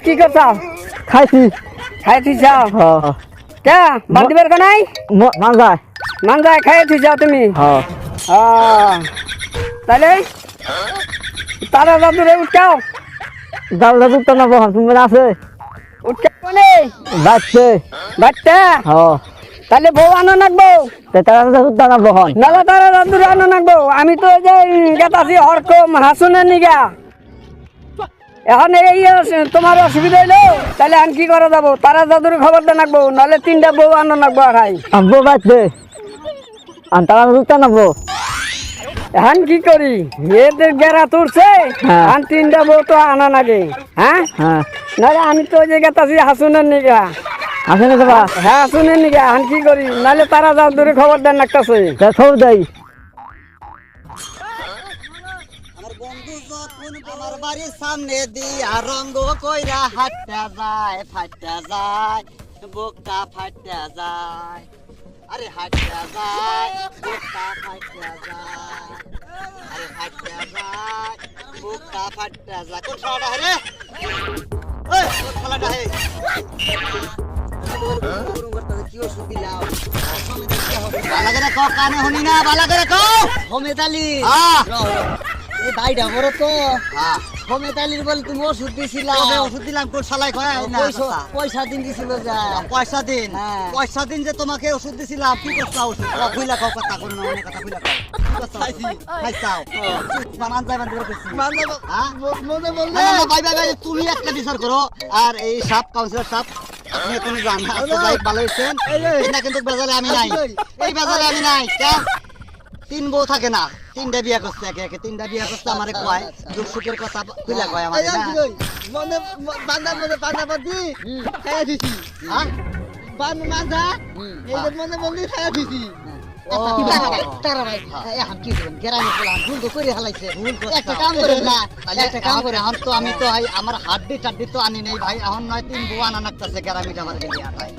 কি করছ? খাইছি যাও কে বান্দিবার নাই মানজায় খাইছি যাও তুমি তাহলে তারা দাদুরে উঠাও দাদু তো না বহন তুমি আছে উঠাও নেই বাচ্চা তাহলে বউ আনো নাকবো তারা দাদু না বহন নালা তারা দাদুরে আনো নাকবো আমি তো ওই যে গেতাছি হরকম হাসুনের নিগা এখন এই তোমার অসুবিধা হইলো তাহলে আমি কি করা যাবো তারা দাদুর খবর দে নাকবো নাহলে 3টা বউ আনো নাকবো আড়াই বউ বাচ্চে তারা দাদুটা নাকবো এখন কি করি এদের গেরা তুলছে আর 3টা বউ তো আনা নাগে হ্যাঁ নাহলে আমি তো ওই যে গেতাছি হাসুনের নিগা হাসুনের নিগা এখন কি করি নাহলে তারা দাদুর খবর দেন নাকতাছে খবর দেয় আমার বাড়ির সামনে দিয়া রঙ্গ কইরা হাঁটা যায় ফাটা যায় বুকটা ফাটা যায় আরে হাঁটা যায় বুকটা ফাটা যায় আরে হাঁটা যায় বুকটা ফাটা যায় কোন শালাটা রে ওই কোন শালাটা হে কি ওষুধ দিলাম বালা করে ক কানে শুনি না বালা করে ক হোমেতালি এই ভাইটা বড় তো হোমেতালির বল তুমি ওষুধ দিছিলাম ওষুধ দিলাম কোন শালাই কয় পয়সা দিন দিছিল যা পয়সা দিন যে তোমাকে ওষুধ দিছিলাম কি করছ ওষুধ কইলা কও কথা কোন না অনেক কথা কইলা খাইছাও বানান যাই বান দিছি মনে বললে ভাই ভাই তুমি একটা বিচার করো আর এই সাপ কাউন্সিলর সাপ আপনি তুমি জানা ভাই ভালো হইছেন এটা কিন্তু বাজারে আমি নাই এই বাজারে আমি নাই কে 3 বউ থাকে না 3টা বিয়া করছে একে একে 3টা বিয়া করছে আমারে কয় দুঃখ সুখের কথা কইলা কয় আমারে না মনে বান্দাবাদি খাইয়া দিছি হ্যাঁ বান্দা এই যে মনে খাইয়া দিছি তারা ভাই এখন কি করব গেরানি বলা ভুল তো করে হালাইছে একটা কাম করে না একটা কাম করে এখন তো আমি তো আমার হাড্ডি টাড্ডি তো আনি নেই ভাই এখন নয় 3 বউ আনা নাকতাছে গেরামিটা আমার গেলি আটাই